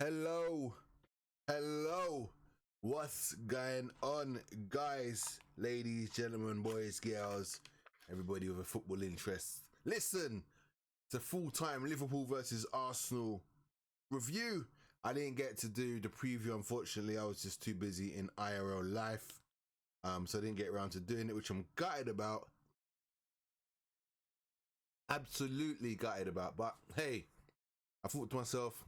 Hello, what's going on, guys, ladies, gentlemen, boys, girls, everybody with a football interest? Listen, it's a full-time Liverpool versus Arsenal review. I didn't get to do the preview, unfortunately. I was just too busy in IRL life, so I didn't get around to doing it, which I'm gutted about. Absolutely gutted about, but hey, I thought to myself,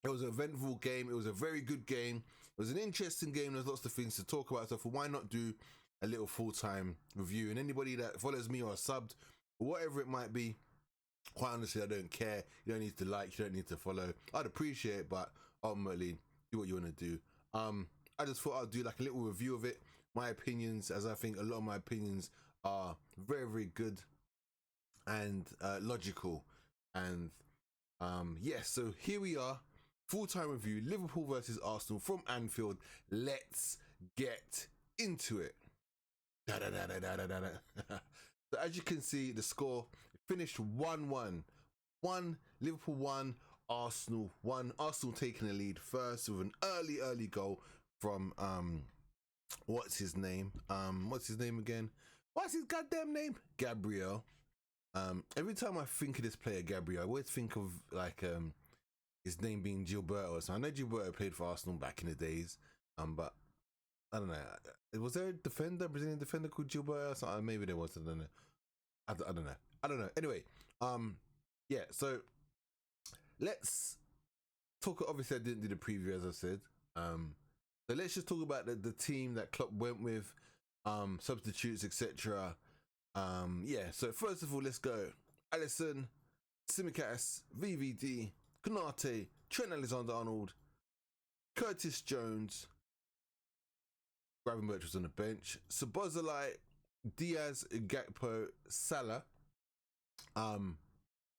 it was an eventful game. It was a very good game. It was an interesting game. There's lots of things to talk about. So for why not do a little full-time review? And anybody that follows me or subbed, or whatever it might be, quite honestly, I don't care. You don't need to like, you don't need to follow. I'd appreciate it, but ultimately, do what you want to do. I just thought I'd do like a little review of it. My opinions, as I think a lot of my opinions are very, very good and logical. And yes, so here we are. Full-time review, Liverpool versus Arsenal from Anfield. Let's get into it. So as you can see, the score finished 1-1. Liverpool 1, Arsenal 1. Arsenal taking the lead first with an early goal from what's his name? What's his name again? What's his goddamn name? Gabriel. Every time I think of this player, Gabriel, I always think of like his name being Gilberto. So I know Gilberto played for Arsenal back in the days, but I don't know. Was there a Brazilian defender called Gilberto or something? Maybe there was. I don't know. I don't know. Anyway, yeah. So let's talk. Obviously, I didn't do the preview as I said. So let's just talk about the team that Klopp went with, substitutes, etc. Yeah. So first of all, let's go. Alisson, Tsimikas, VVD, Konate, Trent Alexander-Arnold, Curtis Jones, Gravenberch was on the bench, Szoboszlai, Diaz, Gakpo, Salah.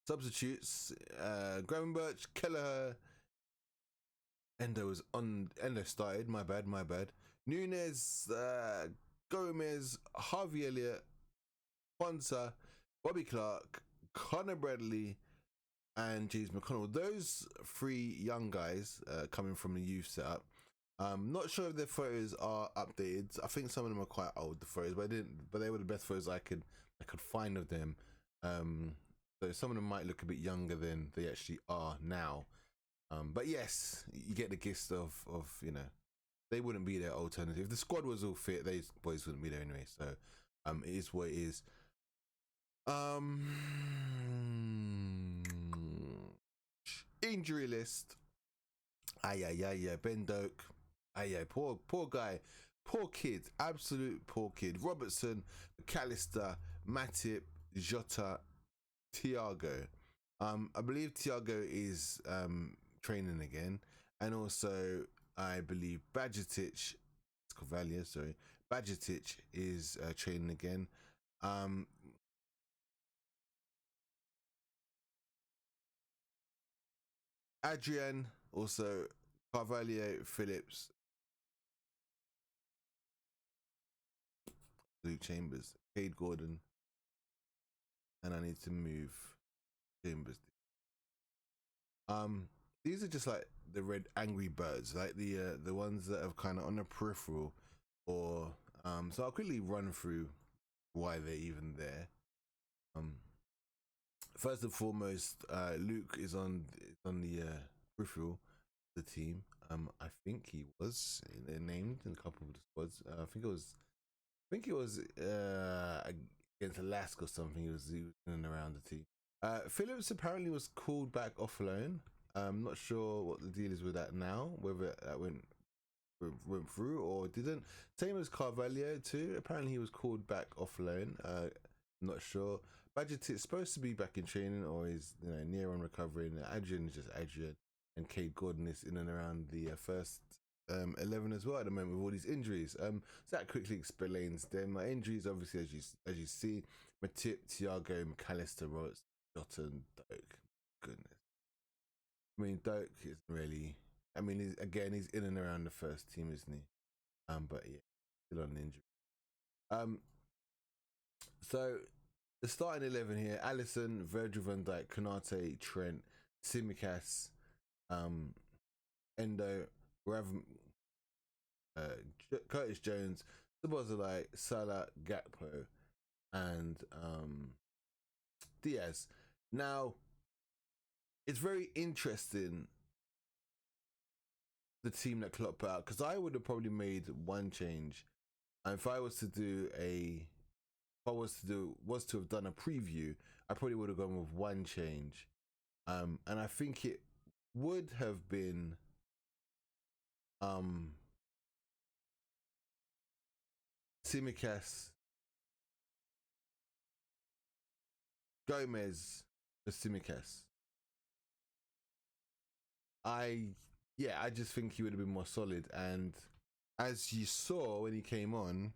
Substitutes, Gravenberch, Kelleher, Endo started, my bad. Nunes, Gomez, Harvey Elliott, Quansah, Bobby Clark, Connor Bradley, and James McConnell. Those three young guys coming from the youth setup. Not sure if their photos are updated. I think some of them are quite old, the photos, but they were the best photos I could find of them. So some of them might look a bit younger than they actually are now. But yes, you get the gist of you know, they wouldn't be their alternative. If the squad was all fit, these boys wouldn't be there anyway. So it is what it is. Injury list. Ben Doak. Poor guy. Poor kid. Absolute poor kid. Robertson, McAllister, Matip, Jota, Thiago. I believe Thiago is training again. And also, I believe Bajcetic is training again. Adrian, also Carvalho, Phillips, Luke Chambers, Cade Gordon, and I need to move Chambers. These are just like the red angry birds, like the ones that are kind of on the peripheral, or so I'll quickly run through why they're even there. First and foremost, Luke is on the peripheral of the team. I think he was named in a couple of the squads. I think it was against Alaska or something. He was in and around the team. Phillips apparently was called back off loan. I'm not sure what the deal is with that now, whether that went through or didn't. Same as Carvalho too. Apparently he was called back off loan. Not sure. Bajcetic is supposed to be back in training, or is near on recovering. Adrian is just Adrian, and Cade Gordon is in and around the first 11 as well at the moment with all these injuries. So that quickly explains them. My injuries, obviously, as you see, Matip, Thiago, McAllister, Roberts, Jota, and Doak. Goodness. I mean, Doak isn't really. I mean, he's in and around the first team, isn't he? But yeah, still on an injury. So the starting 11 here: Alisson, Virgil van Dijk, Konate, Trent, Tsimikas, Endo, Curtis Jones, Szoboszlai, Salah, Gakpo, and Diaz. Now, it's very interesting the team that Klopp put out, because I would have probably made one change, and if I was to have done a preview, I probably would have gone with one change, and I think it would have been Tsimikas, Gomez for Tsimikas. I just think he would have been more solid, and as you saw when he came on,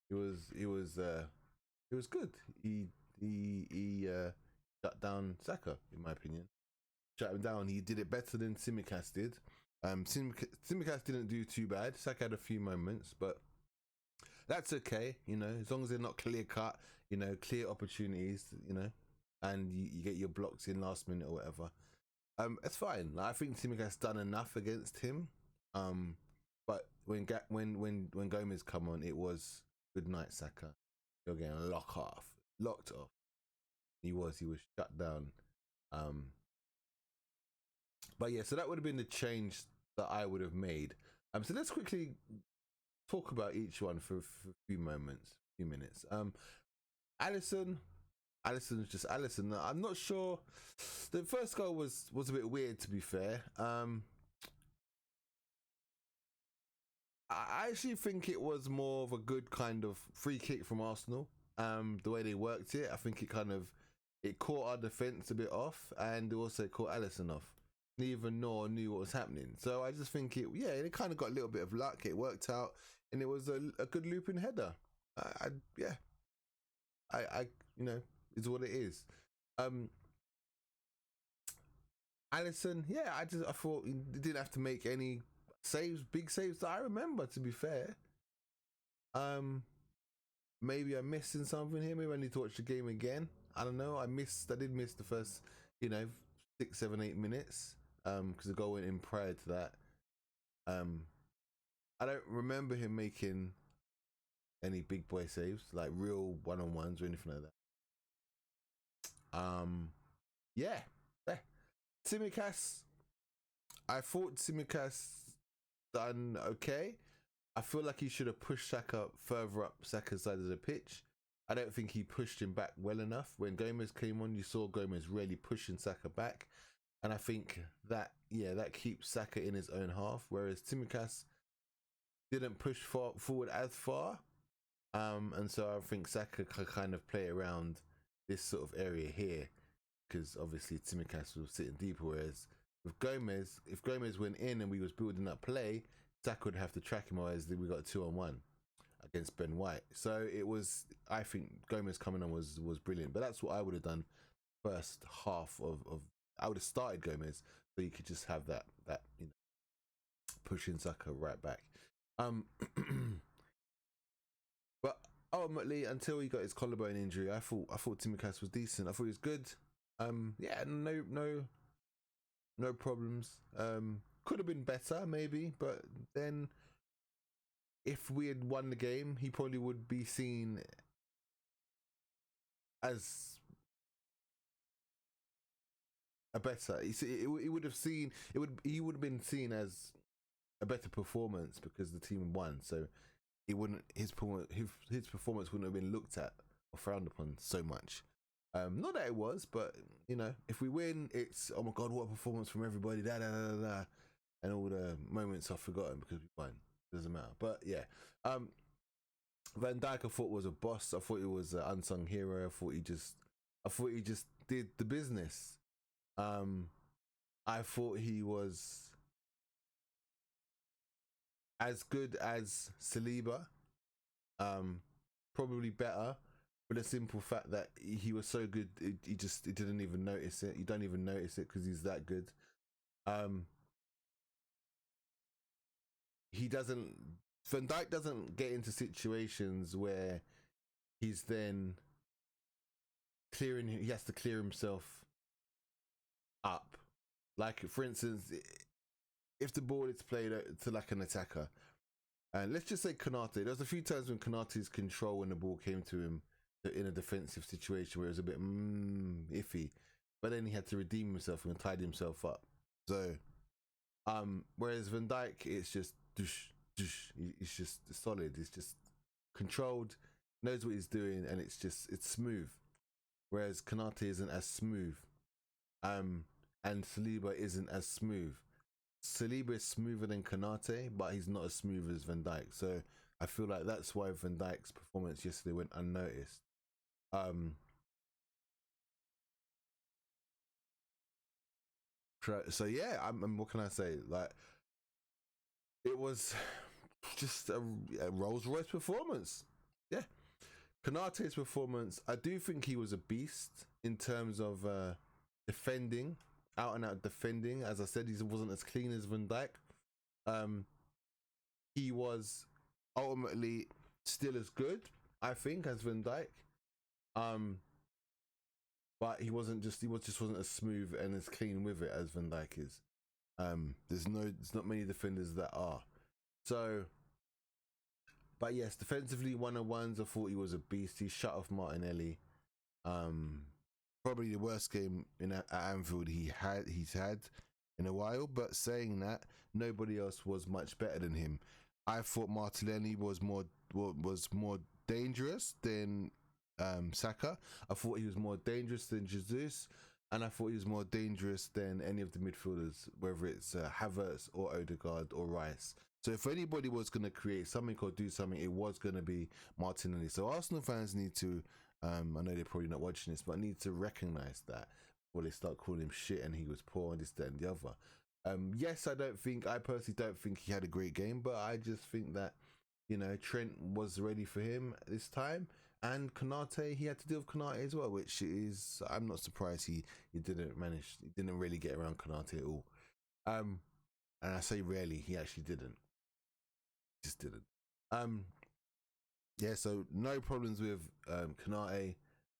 it was good. He shut down Saka, in my opinion. Shut him down. He did it better than Tsimikas did. Tsimikas didn't do too bad. Saka had a few moments, but that's okay, as long as they're not clear cut, clear opportunities, and you get your blocks in last minute or whatever. It's fine. I think Tsimikas done enough against him. But when Gomez come on, it was good night, Saka. You're getting locked off. He was shut down. But yeah, so that would have been the change that I would have made. So let's quickly talk about each one for a few minutes. Alisson's just Alisson. I'm not sure. The first goal was a bit weird, to be fair. I actually think it was more of a good kind of free kick from Arsenal. The way they worked it, I think it caught our defence a bit off, and also caught Alisson off. Neither nor knew what was happening. So I just think it kind of got a little bit of luck. It worked out, and it was a good looping header. I is what it is. Alisson, I thought he didn't have to make any big saves that I remember, to be fair. Maybe I'm missing something here. Maybe I need to watch the game again. I don't know. I did miss the first, 6, 7, 8 minutes. Because the goal went in prior to that. I don't remember him making any big boy saves, like real one-on-ones or anything like that. Yeah. Tsimikas, I thought Tsimikas done okay. I feel like he should have pushed Saka further up Saka's side of the pitch. I don't think he pushed him back well enough. When Gomez came on, you saw Gomez really pushing Saka back. And I think that keeps Saka in his own half, whereas Tsimikas didn't push forward as far. And so I think Saka could kind of play around this sort of area here, because obviously Tsimikas was sitting deeper, whereas with Gomez, if Gomez went in and we was building up play, Saka would have to track him, otherwise we got a 2-on-1 against Ben White. So I think Gomez coming on was brilliant, but that's what I would have done first half of I would have started Gomez, so you could just have that pushing Saka right back. But ultimately, until he got his collarbone injury, I thought Tsimikas was decent. I thought he was good. No problems. Could have been better, maybe, but then if we had won the game, he probably would be seen as a better. He would have been seen as a better performance because the team won. So his performance wouldn't have been looked at or frowned upon so much. Not that it was, but if we win, it's oh my god, what a performance from everybody, and all the moments are forgotten because we won. Doesn't matter. But yeah, Van Dijk I thought was a boss. I thought he was an unsung hero. I thought he just did the business. I thought he was as good as Saliba, probably better, for the simple fact that he was so good, he didn't even notice it. You don't even notice it because he's that good. Van Dijk doesn't get into situations where he's then he has to clear himself up. Like, for instance, if the ball is played to like an attacker, and let's just say Kanate, there was a few times when Kanate's control when the ball came to him in a defensive situation where it was a bit iffy, but then he had to redeem himself and tidy himself up. So, whereas Van Dijk, it's just it's just solid. It's just controlled, knows what he's doing, and it's smooth. Whereas Kanate isn't as smooth, and Saliba isn't as smooth. Saliba is smoother than Kanate, but he's not as smooth as Van Dijk. So I feel like that's why Van Dijk's performance yesterday went unnoticed. So yeah, what can I say? Like, it was just a Rolls Royce performance. Yeah, Kanate's performance, I do think he was a beast in terms of defending, out and out defending. As I said, he wasn't as clean as Van Dijk. He was ultimately still as good, I think, as Van Dijk. But he wasn't as smooth and as clean with it as Van Dijk is. There's not many defenders that are. So, but yes, defensively, 1-on-1s, I thought he was a beast. He shut off Martinelli. Probably the worst game at Anfield he's had in a while. But saying that, nobody else was much better than him. I thought Martinelli was more dangerous than Saka. I thought he was more dangerous than Jesus, and I thought he was more dangerous than any of the midfielders, whether it's Havertz or Odegaard or Rice. So if anybody was going to create something or do something, it was going to be Martinelli. So Arsenal fans need to, I know they're probably not watching this, but need to recognise that before they start calling him shit and he was poor and this, that and the other. Yes, I personally don't think he had a great game, but I just think that, Trent was ready for him this time. And Kanate, he had to deal with Kanate as well, which is, I'm not surprised he didn't really get around Kanate at all. And I say rarely, he actually didn't. Just didn't. Yeah, so no problems with Kanate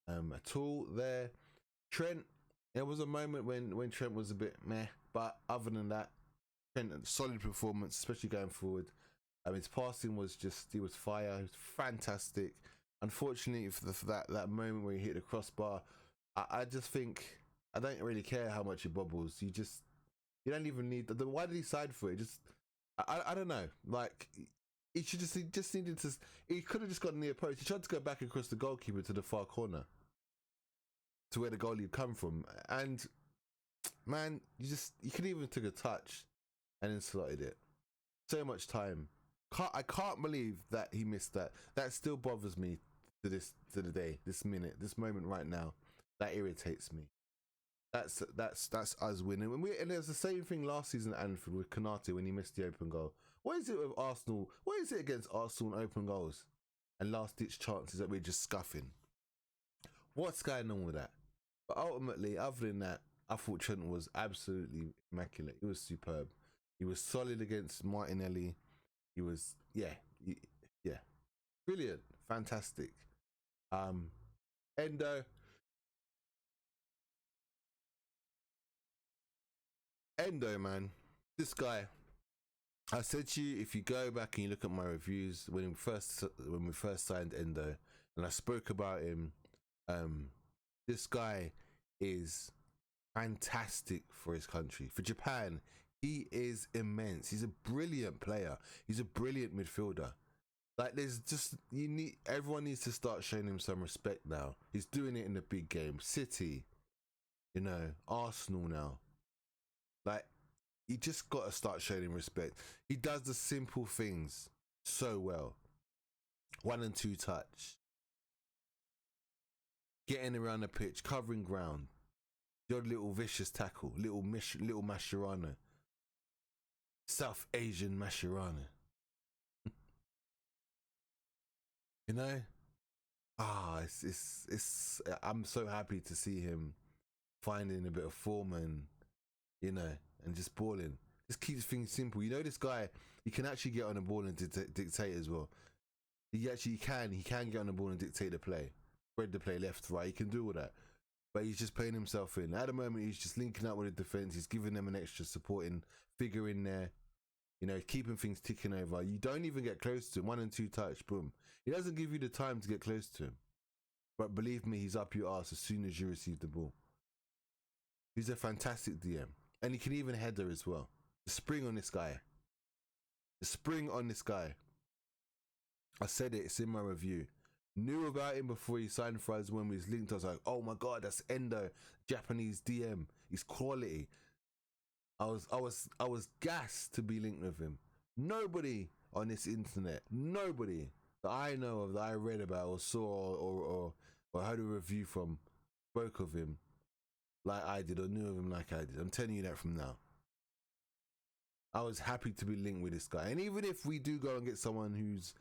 at all there. Trent, there was a moment when Trent was a bit meh, but other than that, Trent, solid performance, especially going forward. His passing was he was fire. It was fantastic. Unfortunately, for that moment where he hit the crossbar, I just think, I don't really care how much it bobbles. You don't even need why did he side for it? I don't know. Like, he could have just gotten near post. He tried to go back across the goalkeeper to the far corner, to where the goalie had come from, and man, you could even took a touch and then slotted it. So much time. I can't believe that he missed that. That still bothers me to the day, this minute, this moment right now. That irritates me. That's us winning. And there's the same thing last season at Anfield with Kanate when he missed the open goal. What is it with Arsenal? What is it against Arsenal and open goals and last ditch chances that we're just scuffing? What's going on with that? But ultimately, other than that, I thought Trent was absolutely immaculate. He was superb. He was solid against Martinelli. He was, yeah, brilliant, fantastic. Endo, man, this guy. I said to you, if you go back and you look at my reviews when we first signed Endo, and I spoke about him, this guy is fantastic for his country, for Japan. He is immense. He's a brilliant player. He's a brilliant midfielder. Like, everyone needs to start showing him some respect now. He's doing it in the big game. City, Arsenal now. Like, you just got to start showing him respect. He does the simple things so well. 1 and 2 touch. Getting around the pitch, covering ground. Your little vicious tackle, little Mascherano. South Asian Mascherano. I'm so happy to see him finding a bit of form and just balling. Just keeps things simple. This guy, he can actually get on the ball and dictate as well. He can get on the ball and dictate the play, spread the play left, right. He can do all that. but he's just playing himself in. At the moment, he's just linking up with the defense. He's giving them an extra supporting figure in there. You know, keeping things ticking over. You don't even get close to him. 1 and 2 touch, boom. He doesn't give you the time to get close to him. But believe me, he's up your ass as soon as you receive the ball. He's a fantastic DM. And he can even header as well. The spring on this guy. The spring on this guy. I said it, it's in my review. Knew about him before he signed for us when we was linked. I was like, oh my God, that's Endo, Japanese DM. He's quality. I was gassed to be linked with him. Nobody on this internet, nobody that I know of, that I read about or saw or heard a review from, spoke of him like I did or knew of him like I did. I'm telling you that from now. I was happy to be linked with this guy. And even if we do go and get someone who's,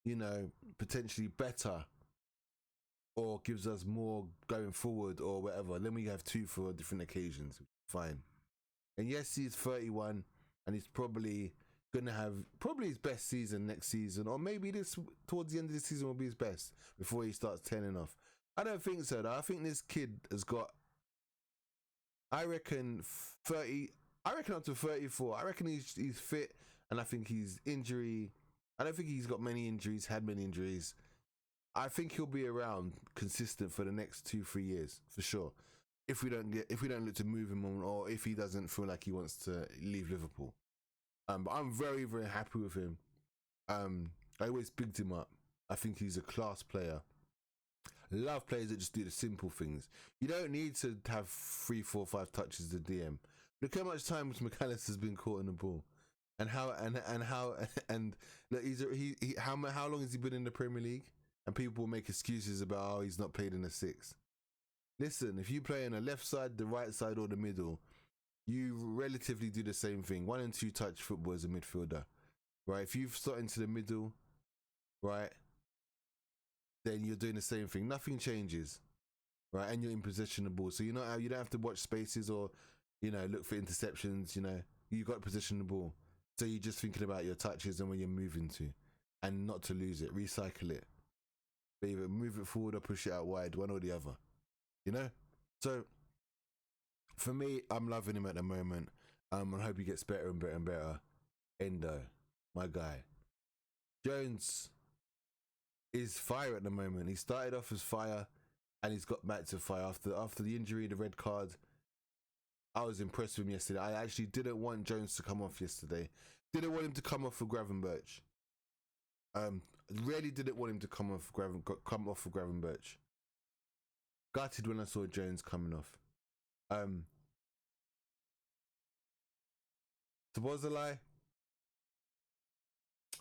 you know, potentially better or gives us more going forward or whatever, then we have 2 for different occasions. Fine. And yes, he's 31 and he's probably going to have his best season next season, or maybe this towards the end of the season will be his best before he starts turning off. I don't think so though. I think this kid has got, I reckon up to 34. I reckon he's fit, and I think he's injury. I don't think he's got many injuries, had many injuries. I think he'll be around consistent for the next 2-3 years for sure. If we don't look to move him on, or if he doesn't feel like he wants to leave Liverpool. But I'm very, very happy with him. I always bigged him up. I think he's a class player. Love players that just do the simple things. You don't need to have 3, 4, 5 touches to DM. Look how much times McAllister's been caught in the ball, and how look, how long has he been in the Premier League? And people will make excuses about, oh, he's not played in the 6. Listen, if you play on the left side, the right side, or the middle, you relatively do the same thing. 1 and 2 touch football as a midfielder, right? If you've slot into the middle, right, then you're doing the same thing. Nothing changes, right? And you're in possession of the ball, so you don't have to watch spaces or, you know, look for interceptions. You know, you got possession of the ball, so you're just thinking about your touches and when you're moving to, and not to lose it, recycle it, but either move it forward or push it out wide, one or the other. You know, so for me, I'm loving him at the moment. I hope he gets better and better and better. Endo, my guy. Jones is fire at the moment. He started off as fire, and he's got back to fire after the injury, the red card. I was impressed with him yesterday. I actually didn't want Jones to come off yesterday. Didn't want him to come off for Gravenberch. Really didn't want him to come off for Gravenberch. Gutted when I saw Jones coming off. Szoboszlai, I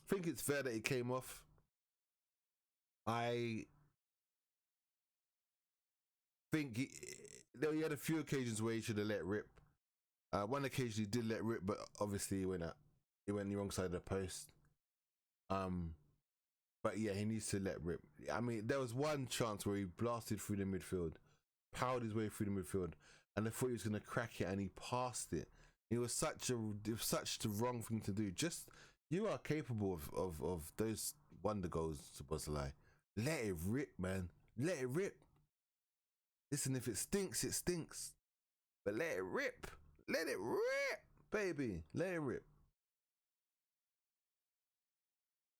think it's fair that he came off. I think he had a few occasions where he should have let rip. One occasion he did let rip, but obviously he went the wrong side of the post. But yeah, he needs to let rip. I mean, there was one chance where he blasted through the midfield, powered his way through the midfield, and I thought he was going to crack it, and he passed it. It was such the wrong thing to do. Just, you are capable of those wonder goals, Szoboszlai. Let it rip, man. Let it rip. Listen, if it stinks, it stinks. But let it rip. Let it rip, baby. Let it rip.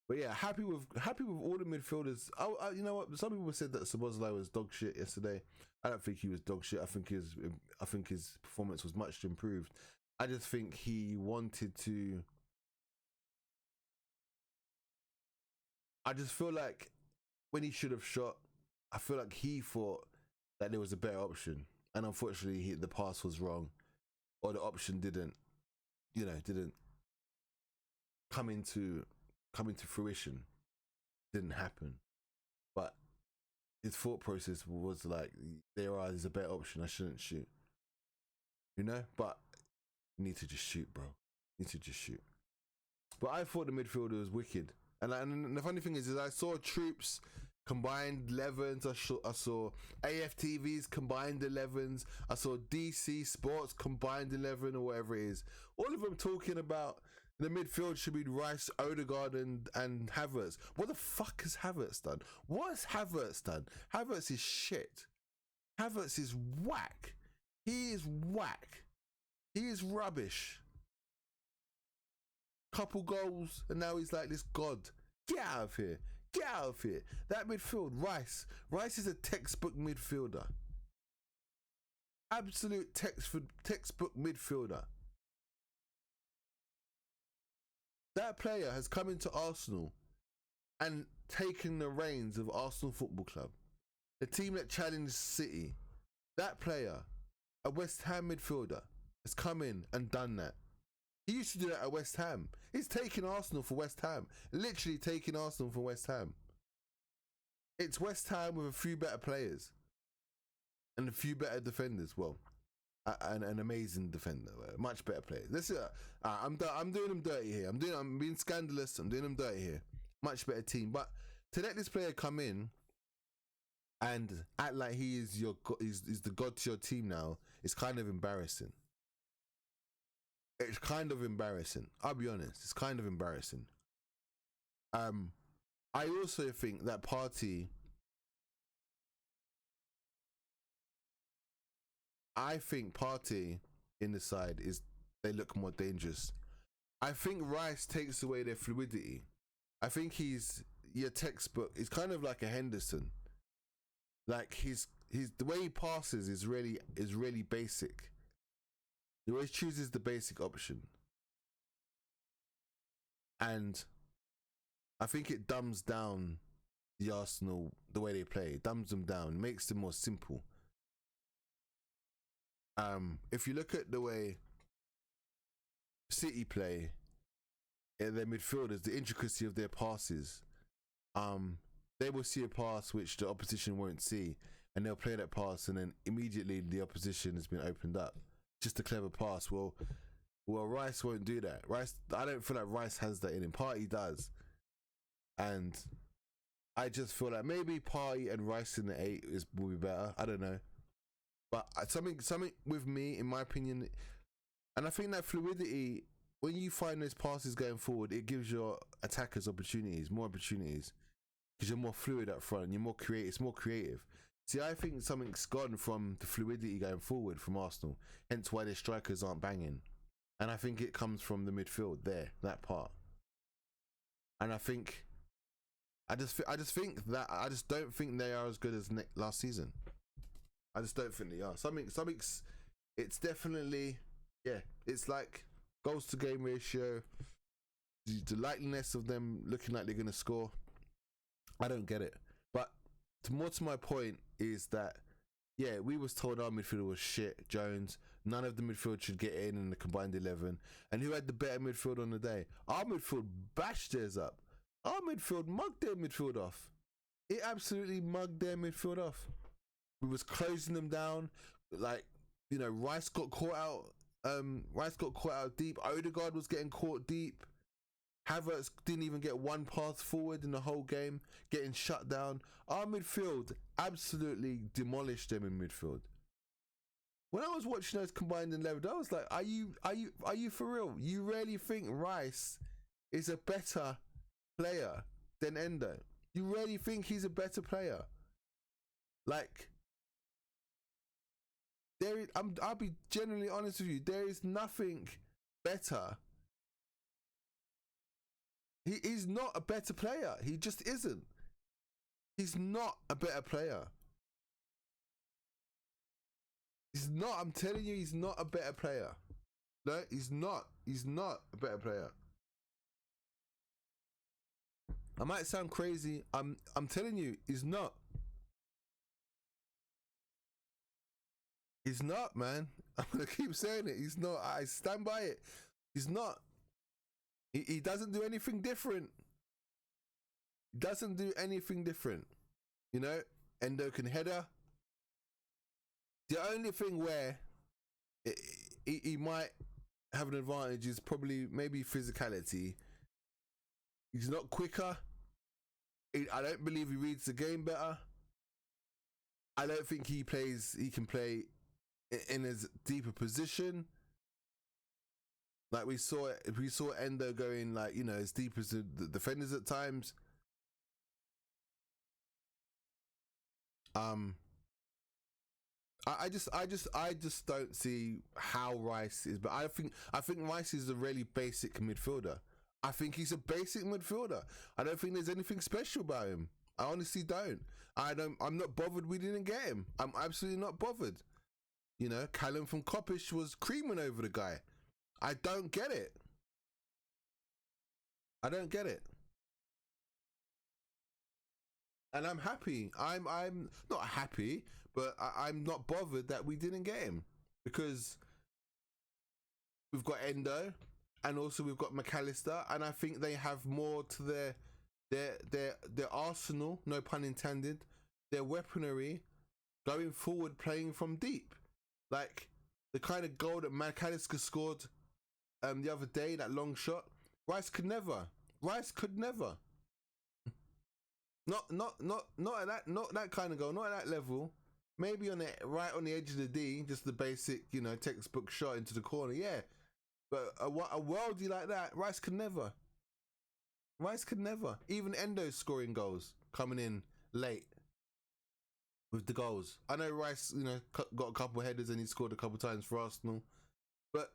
But yeah, happy with all the midfielders. You know what? Some people said that Szoboszlai was dog shit yesterday. I don't think he was dog shit. I think his performance was much improved. I just think he wanted to. I just feel like when he should have shot, I feel like he thought that there was a better option, and unfortunately, the pass was wrong, or the option didn't come into fruition. Didn't happen. But his thought process was like, there's a better option, I shouldn't shoot. You know? But you need to just shoot, bro. You need to just shoot. But I thought the midfielder was wicked. And the funny thing is I saw Troops combined 11s. I saw AFTV's combined 11s. I saw DC Sports combined 11 or whatever it is. All of them talking about the midfield should be Rice, Odegaard, and Havertz. What the fuck has Havertz done? What has Havertz done? Havertz is shit. Havertz is whack. He is whack. He is rubbish. Couple goals, and now he's like this god. Get out of here. Get out of here. That midfield, Rice. Rice is a textbook midfielder. Absolute textbook midfielder. That player has come into Arsenal and taken the reins of Arsenal Football Club, the team that challenged City. That player, a West Ham midfielder, has come in and done that. He used to do that at West Ham. He's taking Arsenal for West Ham. Literally taking Arsenal for West Ham. It's West Ham with a few better players and a few better defenders. Well, an amazing defender, much better players. Listen, I'm doing them dirty here. I'm being scandalous. I'm doing them dirty here. Much better team. But to let this player come in and act like he is is the god to your team now, it's kind of embarrassing. It's kind of embarrassing. I'll be honest. It's kind of embarrassing. I also think that Partey. I think Partey in the side they look more dangerous. I think Rice takes away their fluidity. I think he's your textbook. He's kind of like a Henderson. Like he's the way he passes is really basic. He always chooses the basic option. And I think it dumbs down the Arsenal, the way they play. It dumbs them down, makes them more simple. If you look at the way City play, their midfielders, the intricacy of their passes, they will see a pass which the opposition won't see, and they'll play that pass, and then immediately the opposition has been opened up. Just a clever pass. Well, Rice won't do that. I don't feel like Rice has that in him. Partey does, and I just feel like maybe Partey and Rice in the 8 will be better. I don't know, but something with me, in my opinion, and I think that fluidity, when you find those passes going forward, it gives your attackers more opportunities, because you're more fluid up front. You're more creative. It's more creative. See, I think something's gone from the fluidity going forward from Arsenal, hence why their strikers aren't banging. And I think it comes from the midfield there, that part. And I just don't think they are as good as last season. I just don't think they are. Something's, it's definitely, yeah, it's like goals to game ratio, the likeliness of them looking like they're going to score. I don't get it. But more to my point is that, yeah, we was told our midfield was shit, Jones. None of the midfield should get in the combined 11. And who had the better midfield on the day? Our midfield bashed theirs up. Our midfield mugged their midfield off. It absolutely mugged their midfield off. We was closing them down. Like, you know, Rice got caught out. Rice got caught out deep. Odegaard was getting caught deep. Havertz didn't even get one pass forward in the whole game, getting shut down. Our midfield absolutely demolished them in midfield. When I was watching those combined 11, I was like, are you for real? You really think Rice is a better player than Endo? You really think he's a better player? Like, I'll be genuinely honest with you. There is nothing better. He's not a better player. He just isn't. He's not a better player. He's not. I'm telling you, he's not a better player. No, he's not. He's not a better player. I might sound crazy. I'm telling you, he's not. He's not, man. I'm gonna keep saying it. He's not. I stand by it. He's not. He doesn't do anything different. He doesn't do anything different. You know, Endo can header. The only thing where he might have an advantage is probably maybe physicality. He's not quicker. I don't believe he reads the game better. I don't think he can play in as deep a position. Like we saw Endo going, like, you know, as deep as the defenders at times. I just don't see how Rice is. But I think Rice is a really basic midfielder. I think he's a basic midfielder. I don't think there's anything special about him. I honestly don't. I'm not bothered we didn't get him. I'm absolutely not bothered. You know, Callum from Coppish was creaming over the guy. I don't get it. I don't get it. And I'm happy. I'm not happy, but I'm not bothered that we didn't get him because we've got Endo and also we've got McAllister, and I think they have more to their arsenal, no pun intended, their weaponry going forward, playing from deep. Like the kind of goal that McAllister scored the other day, that long shot, Rice could never. Rice could never. Not at that kind of goal, not at that level. Maybe right on the edge of the D, just the basic, you know, textbook shot into the corner, yeah. But a worldie like that, Rice could never. Rice could never. Even Endo scoring goals, coming in late with the goals. I know Rice, you know, got a couple of headers and he scored a couple of times for Arsenal, but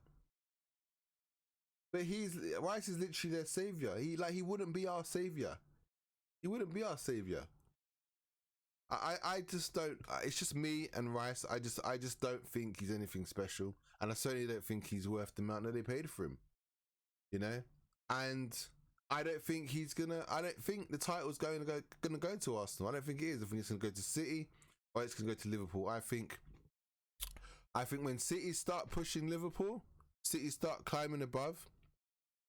Rice is literally their saviour. He wouldn't be our saviour. He wouldn't be our saviour. I just don't. It's just me and Rice. I just don't think he's anything special, and I certainly don't think he's worth the amount that they paid for him. You know, and I don't think he's gonna. I don't think the title's gonna go to Arsenal. I don't think it is. I think it's gonna go to City, or it's gonna go to Liverpool. I think when City start pushing Liverpool, City start climbing above.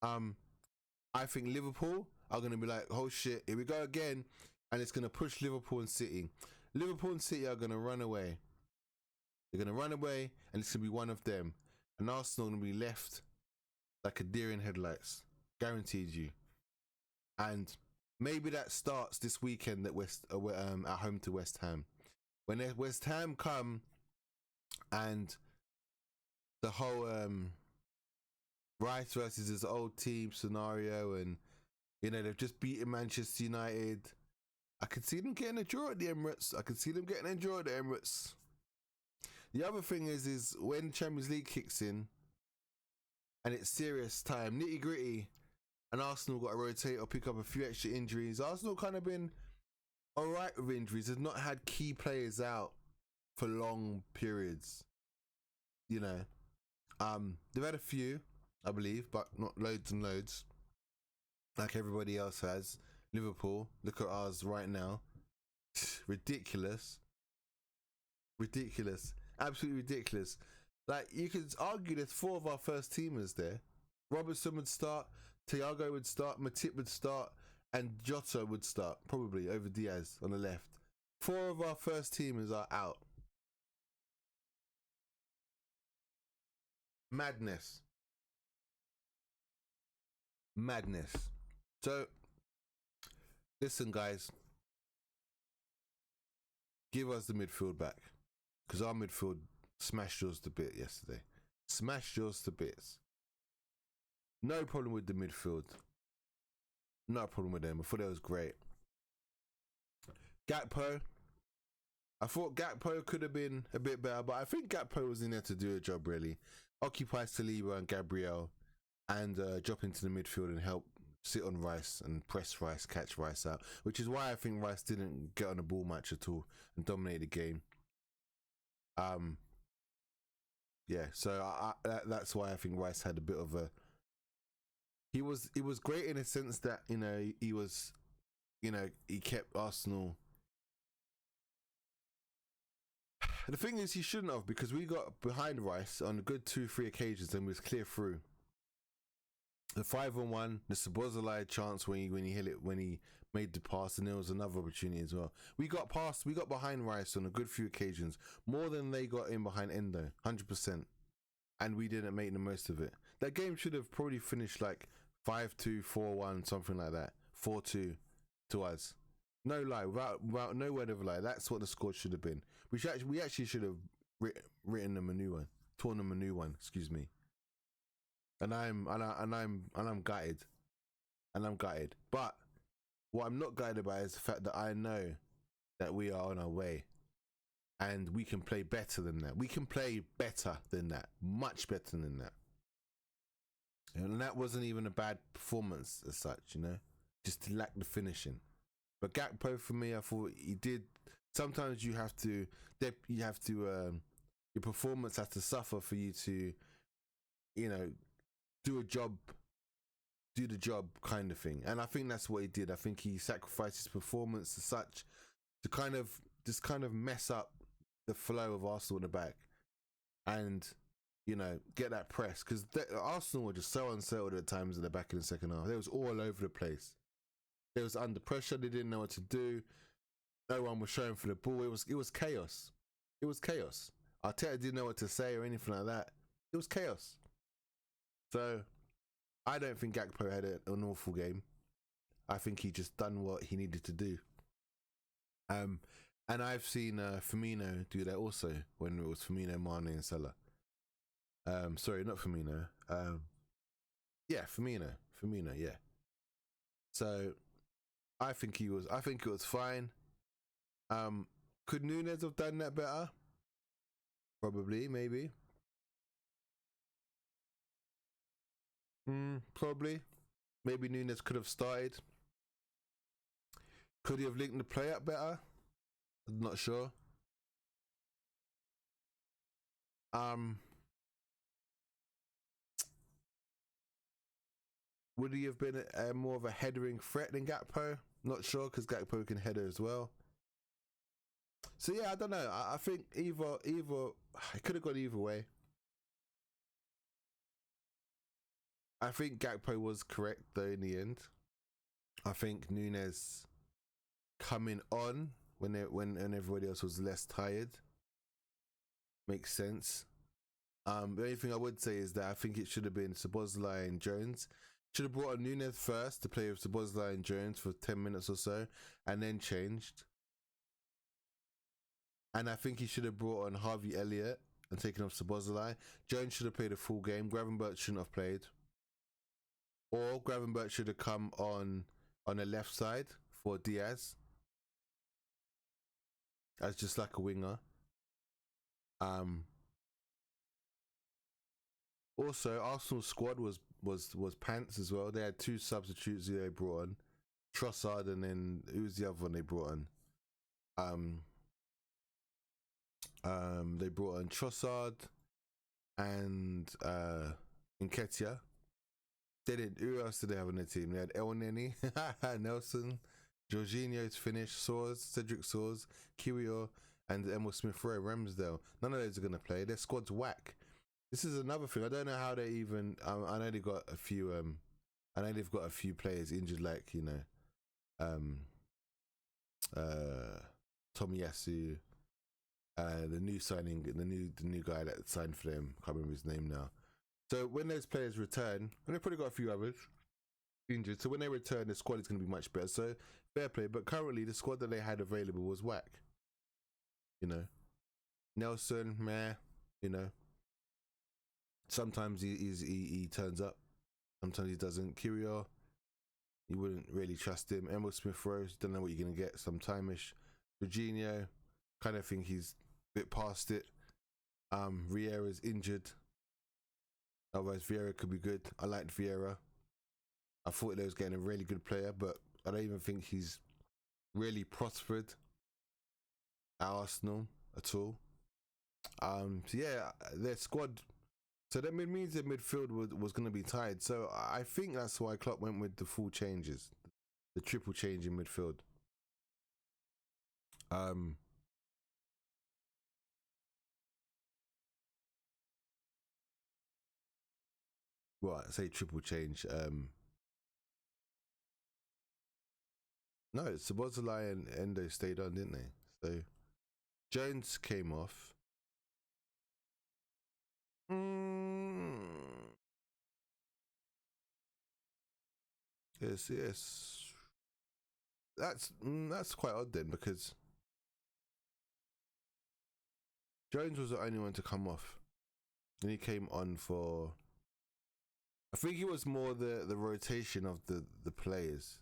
I think Liverpool are going to be like, oh shit, here we go again. And it's going to push Liverpool and City. Liverpool and City are going to run away. They're going to run away and it's going to be one of them. And Arsenal are going to be left like a deer in headlights. Guaranteed you. And maybe that starts this weekend at home to West Ham. When West Ham come and the whole Rice versus his old team scenario, and you know they've just beaten Manchester United. I could see them getting a draw at the Emirates. The other thing is when Champions League kicks in and it's serious time, nitty gritty, and Arsenal got to rotate or pick up a few extra injuries. Arsenal kind of been alright with injuries. They've not had key players out for long periods. You know, they've had a few, I believe, but not loads and loads like everybody else has. Liverpool, look at ours right now. Ridiculous, absolutely ridiculous. Like, you could argue there's 4 of our first teamers there. Robertson would start, Thiago would start, Matip would start, and Jota would start, probably over Diaz on the left. 4 of our first teamers are out. Madness. So, listen, guys. Give us the midfield back. Because our midfield smashed yours to bits yesterday. Smashed yours to bits. No problem with the midfield. No problem with them. I thought that was great. Gakpo. I thought Gakpo could have been a bit better, but I think Gakpo was in there to do a job, really. Occupy Saliba and Gabriel, and drop into the midfield and help sit on Rice and press Rice, catch Rice out, which is why I think Rice didn't get on the ball much at all and dominate the game. Yeah, so that's why I think Rice had a bit of a. He was great in a sense that, you know, he was, you know, he kept Arsenal. The thing is, he shouldn't have, because we got behind Rice on a good 2-3 occasions and was clear through. The 5-on-1, the Szoboszlai chance when he hit it, when he made the pass, and there was another opportunity as well. We got behind Rice on a good few occasions, more than they got in behind Endo, 100%, and we didn't make the most of it. That game should have probably finished like 5-2, 4-1, something like that, 4-2 to us. No lie, without no word of a lie. That's what the score should have been. We actually should have written them a new one, torn them a new one. Excuse me. And I'm gutted, But what I'm not gutted about is the fact that I know that we are on our way, and we can play better than that. We can play better than that, much better than that. And that wasn't even a bad performance as such, you know, just lacked the finishing. But Gakpo, for me, I thought he did. Sometimes you have to, your performance has to suffer for you to, you know, do the job kind of thing. And I think that's what he did. I think he sacrificed his performance as such to kind of mess up the flow of Arsenal in the back and, you know, get that press. Because Arsenal were just so unsettled at times in the back in the second half. They was all over the place. They was under pressure. They didn't know what to do. No one was showing for the ball. It was chaos. It was chaos. Arteta didn't know what to say or anything like that. It was chaos. So I don't think Gakpo had an awful game. I think he just done what he needed to do. And I've seen Firmino do that also when it was Firmino, Mane, and Salah. Sorry, not Firmino. Yeah, Firmino, yeah. So I think it was fine. Could Nunes have done that better? Probably, maybe. Probably. Maybe Nunes could have started. Could he have linked the play up better? I'm not sure. Would he have been more of a headering threat than Gakpo? Not sure, because Gakpo can header as well. So yeah, I don't know. I think either it could have gone either way. I think Gakpo was correct though in the end. I think Nunes coming on when everybody else was less tired makes sense. The only thing I would say is that I think it should have been Szoboszlai and Jones. Should have brought on Nunes first to play with Szoboszlai and Jones for 10 minutes or so, and then changed. And I think he should have brought on Harvey Elliott and taken off Szoboszlai. Jones should have played a full game. Gravenberch shouldn't have played. Or Gravenberch should have come on the left side for Diaz as just like a winger. Also, Arsenal's squad was pants as well. They had two substitutes they brought on, Trossard, and then who's the other one they brought on? They brought on Trossard and Nketiah. They did. Who else did they have on their team? They had El Neni, Nelson, Jorginho's finished, Cedric Soares, Kiwior, and Emil Smith-Rowe, Ramsdale. None of those are gonna play. Their squad's whack. This is another thing. I don't know how they even. I know they got a few. I know they've got a few players injured, like you know, Tomiyasu, the new signing, the new guy that signed for them. Can't remember his name now. So when those players return, and they've probably got a few others injured. So when they return, the squad is going to be much better. So fair play. But currently, the squad that they had available was whack. You know, Nelson, meh. You know. Sometimes he turns up, sometimes he doesn't. Kiwior, you wouldn't really trust him. Emil Smith-Rowe, don't know what you're gonna get. Sometime-ish. Jorginho, kind of think he's a bit past it. Vieira's injured. Otherwise, Vieira could be good. I liked Vieira. I thought they was getting a really good player, but I don't even think he's really prospered at Arsenal at all. So yeah, their squad. So that means the midfield was going to be tied. So I think that's why Klopp went with the full changes, the triple change in midfield. Well, I say triple change. No, Szoboszlai and Endo stayed on, didn't they? So Jones came off. Yes. That's quite odd then, because Jones was the only one to come off, and he came on for. I think it was more the rotation of the players,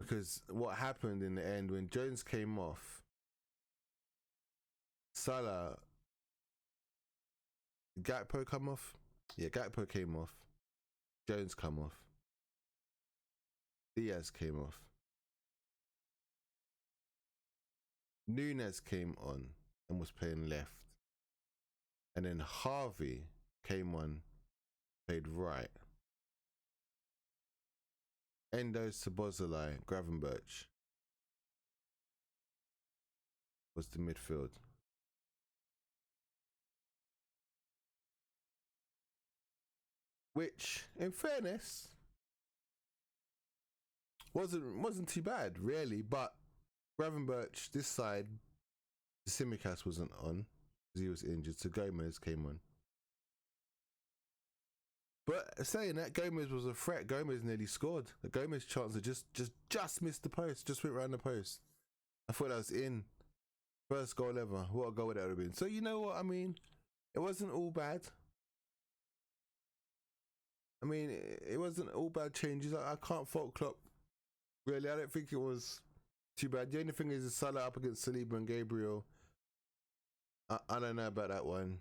because what happened in the end when Jones came off, Salah, Gakpo come off? Yeah, Gakpo came off. Jones come off. Diaz came off. Nunes came on and was playing left. And then Harvey came on, played right. Endo, Szoboszlai, Gravenberch was the midfield. Which, in fairness, wasn't too bad, really. But Gravenberch, this side, Simicast wasn't on because he was injured, so Gomez came on. But saying that, Gomez was a threat. Gomez nearly scored. The Gomez chance just missed the post, just went around the post. I thought that was in. First goal ever. What a goal that would have been. So you know what I mean? It wasn't all bad. I mean, it wasn't all bad changes. I can't fault Klopp. Really, I don't think it was too bad. The only thing is Salah up against Saliba and Gabriel. I don't know about that one.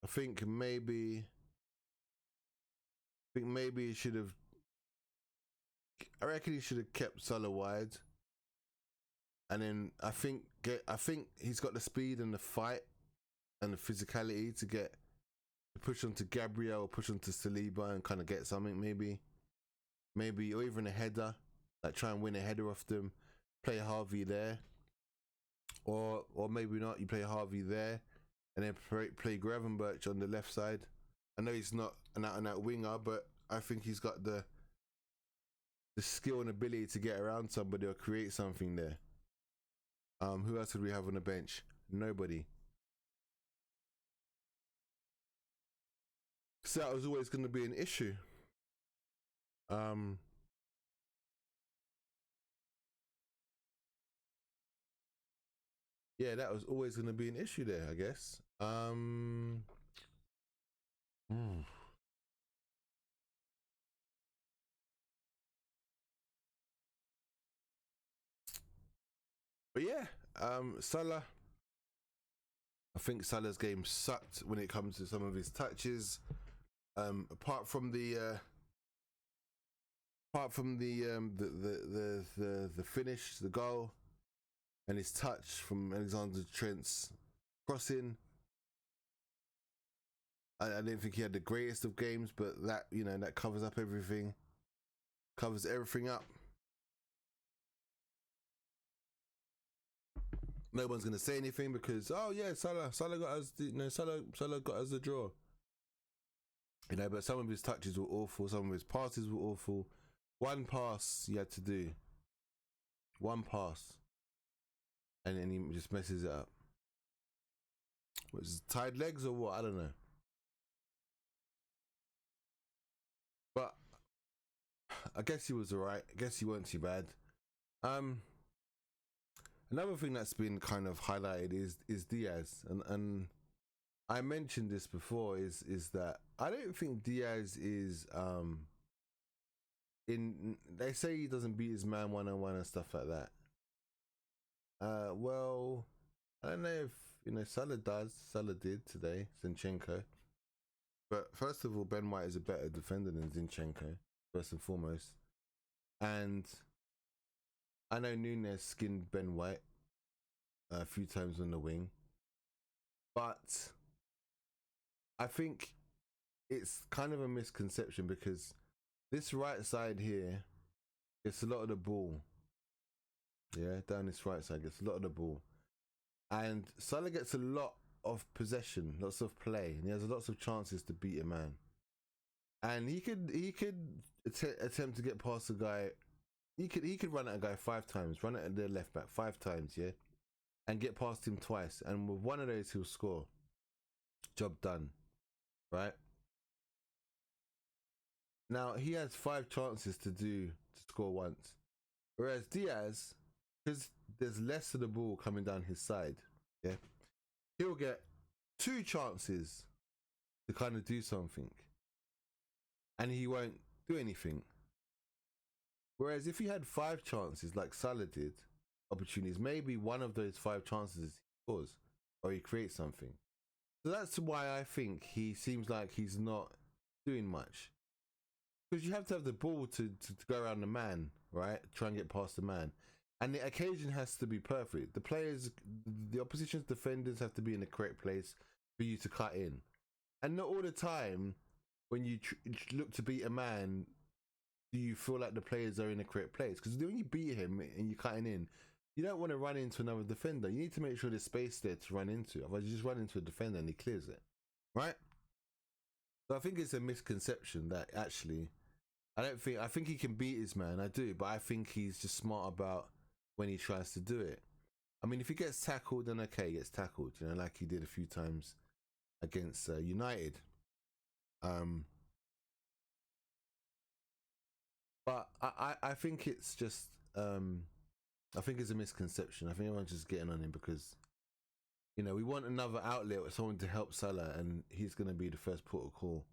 I think maybe he should have. I reckon he should have kept Salah wide. And then I think he's got the speed and the fight and the physicality to push onto Gabriel or push onto Saliba and kind of get something maybe, or even a header, like try and win a header off them, play Harvey there, or maybe not, you play Harvey there and then play Gravenberch on the left side. I know he's not an out-and-out winger, but I think he's got the skill and ability to get around somebody or create something there. Who else would we have on the bench? Nobody. So that was always going to be an issue. Yeah, that was always going to be an issue there, I guess. But yeah, Salah. I think Salah's game sucked when it comes to some of his touches. Apart from the finish, the goal, and his touch from Alexander Trent's crossing, I didn't think he had the greatest of games, but that that covers up everything, covers everything up. No one's gonna say anything because Salah got us, Salah got us the draw. But some of his touches were awful, some of his passes were awful. One pass he had to do, one pass, and then he just messes it up. Was it tied legs or what? I don't know. But I guess he was alright. I guess he wasn't too bad. Another thing that's been kind of highlighted is Diaz, and I mentioned this before, is that I don't think Diaz is they say he doesn't beat his man one-on-one and stuff like that. Well, I don't know if Salah does. Salah did today, Zinchenko. But first of all, Ben White is a better defender than Zinchenko, first and foremost. And I know Nunes skinned Ben White a few times on the wing, but I think it's kind of a misconception because this right side here gets a lot of the ball. Yeah, down this right side gets a lot of the ball. And Salah gets a lot of possession, lots of play, and he has lots of chances to beat a man. And he could attempt to get past a guy. He could run at a guy 5 times, run at the left back 5 times, yeah, and get past him twice. And with one of those, he'll score. Job done, right? Now he has 5 chances to score once, whereas Diaz, because there's less of the ball coming down his side, yeah, he'll get 2 chances to kind of do something, and he won't do anything. Whereas if he had 5 chances like Salah did, opportunities, maybe one of those 5 chances scores or he creates something. So that's why I think he seems like he's not doing much. Because you have to have the ball to go around the man, right? Try and get past the man. And the occasion has to be perfect. The players, the opposition's defenders have to be in the correct place for you to cut in. And not all the time when you look to beat a man, do you feel like the players are in the correct place? Because when you beat him and you're cutting in, you don't want to run into another defender. You need to make sure there's space there to run into. Otherwise, you just run into a defender and he clears it, right? So I think it's a misconception that actually, I think he can beat his man. I do, but I think he's just smart about when he tries to do it. I mean, if he gets tackled, then okay, he gets tackled, you know, like he did a few times against United. But I think it's just I think it's a misconception. I think everyone's just getting on him because, you know, we want another outlet or someone to help Salah, and he's going to be the first port of call.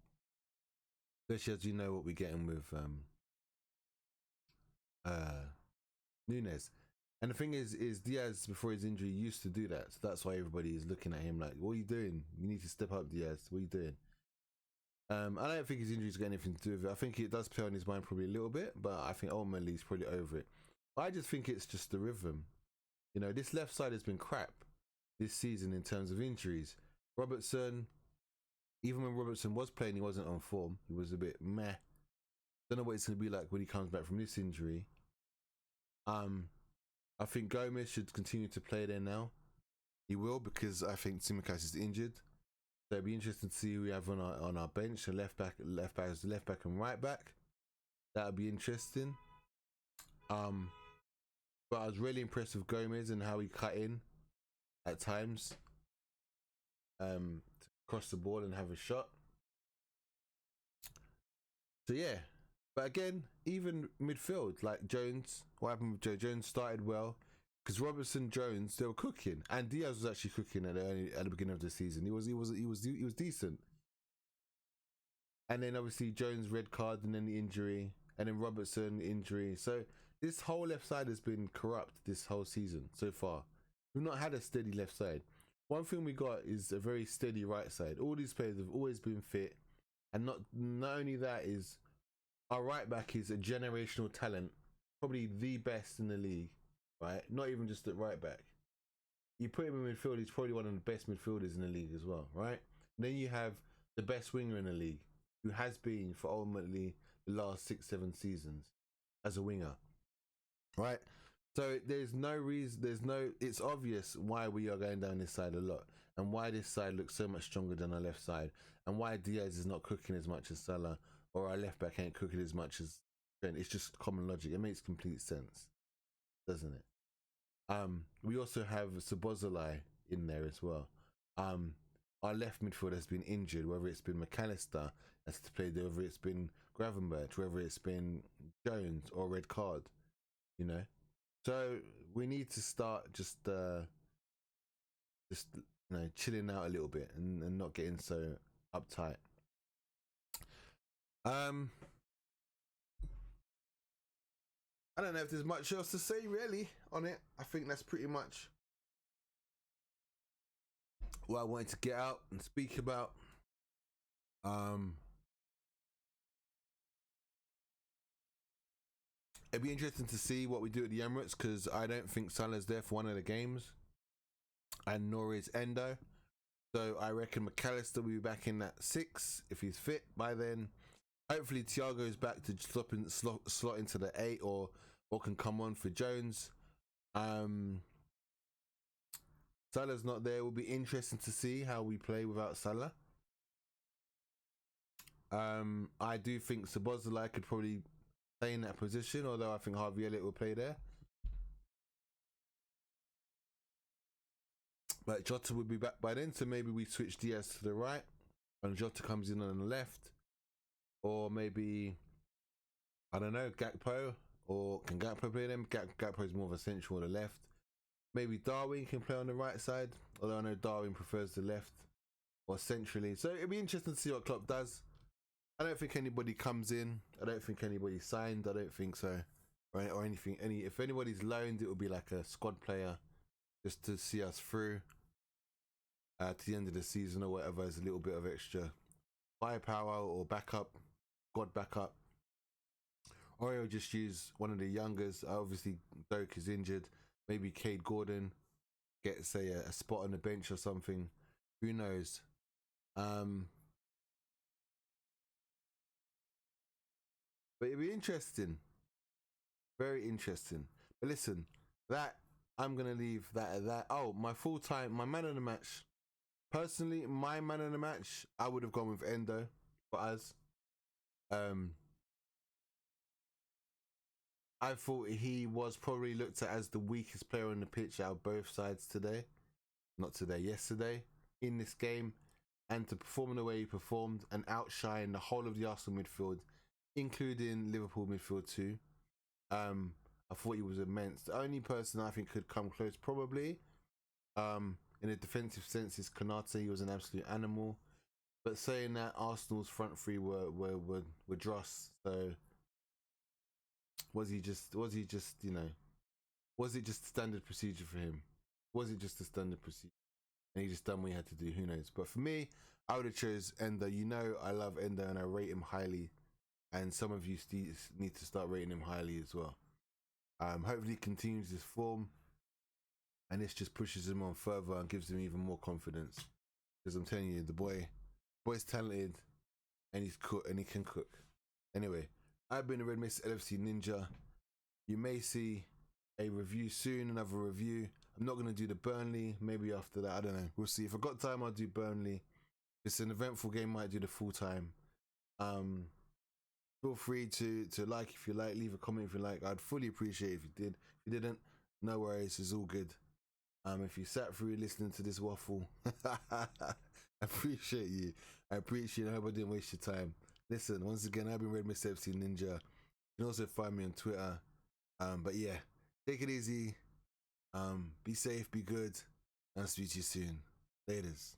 Especially as you know what we're getting with Nunes. And the thing is Diaz, before his injury, used to do that. So that's why everybody is looking at him like, what are you doing? You need to step up, Diaz. What are you doing? I don't think his injury's got anything to do with it. I think it does play on his mind probably a little bit, but I think ultimately he's probably over it. But I just think it's just the rhythm. You know, this left side has been crap this season in terms of injuries. Robertson, even when Robertson was playing, he wasn't on form. He was a bit meh. Don't know what it's going to be like when he comes back from this injury. I think Gomez should continue to play there now. He will, because I think Tsimikas is injured. So it'd be interesting to see who we have on our bench, a left back and right back. That would be interesting. But I was really impressed with Gomez and how he cut in at times, to cross the ball and have a shot. So yeah, but again, even midfield, like Jones, what happened with Joe Jones started well because Robertson, Jones, they were cooking, and Diaz was actually cooking at the beginning of the season. He was decent, and then obviously Jones red card, and then the injury, and then Robertson injury. So this whole left side has been corrupt this whole season so far. We've not had a steady left side. One thing we got is a very steady right side. All these players have always been fit, and not only that, is our right back is a generational talent, probably the best in the league, right? Not even just at right back. You put him in midfield, he's probably one of the best midfielders in the league as well, right? And then you have the best winger in the league, who has been for ultimately the last 6-7 seasons as a winger, right? So there's no reason, it's obvious why we are going down this side a lot, and why this side looks so much stronger than our left side, and why Diaz is not cooking as much as Salah, or our left back ain't cooking as much as Trent. It's just common logic. It makes complete sense, doesn't it? We also have Szoboszlai in there as well. Our left midfield has been injured, whether it's been McAllister has to play there, whether it's been Gravenberch, whether it's been Jones or red card, you know. So we need to start just chilling out a little bit and not getting so uptight. I don't know if there's much else to say really on it. I think that's pretty much what I wanted to get out and speak about. It'd be interesting to see what we do at the Emirates, because I don't think Salah's there for one of the games, and nor is Endo. So I reckon McAllister will be back in at 6 if he's fit by then. Hopefully Thiago's back to slot into the 8, or can come on for Jones. Salah's not there. It will be interesting to see how we play without Salah. I do think Szoboszlai could probably play in that position, although I think Harvey Elliott will play there. But Jota will be back by then, so maybe we switch Diaz to the right and Jota comes in on the left. Or maybe, I don't know, Gakpo, or can Gakpo play them? Gakpo is more of a central on the left. Maybe Darwin can play on the right side, although I know Darwin prefers the left or centrally. So it'll be interesting to see what Klopp does. I don't think anybody comes in. I don't think anybody signed. I don't think so, right? Or anything. If anybody's loaned, it will be like a squad player just to see us through. to the end of the season or whatever as a little bit of extra firepower or backup, squad backup. Or he'll just use one of the youngers. Obviously, Doak is injured. Maybe Cade Gordon get, say, a spot on the bench or something. Who knows? But it'd be interesting. Very interesting. But listen, that I'm gonna leave that at that. Oh, my man of the match. Personally, my man of the match, I would have gone with Endo for us. I thought he was probably looked at as the weakest player on the pitch out of both sides today. Not today, yesterday, in this game. And to perform in the way he performed and outshine the whole of the Arsenal midfield, including Liverpool midfield too. I thought he was immense. The only person I think could come close probably, in a defensive sense, is Konate. He was an absolute animal. But saying that, Arsenal's front three were dross. So was it just standard procedure for him? Was it just a standard procedure? And he just done what he had to do, who knows? But for me, I would have chose Endo. You know I love Endo and I rate him highly. And some of you need to start rating him highly as well. Hopefully he continues this form. And this just pushes him on further and gives him even more confidence. Because I'm telling you, the boy's talented. And he's cook and he can cook. Anyway, I've been a Red Mist LFC Ninja. You may see a review soon, another review. I'm not going to do the Burnley. Maybe after that, I don't know. We'll see. If I got time, I'll do Burnley. It's an eventful game. Might do the full time. Feel free to like if you like. Leave a comment if you like. I'd fully appreciate it if you did. If you didn't, no worries. It's all good. If you sat through listening to this waffle, I appreciate you. I appreciate it. I hope I didn't waste your time. Listen, once again, I've been Red Mist FC Ninja. You can also find me on Twitter. But yeah, take it easy. Be safe, be good, and I'll speak to you soon. Laters.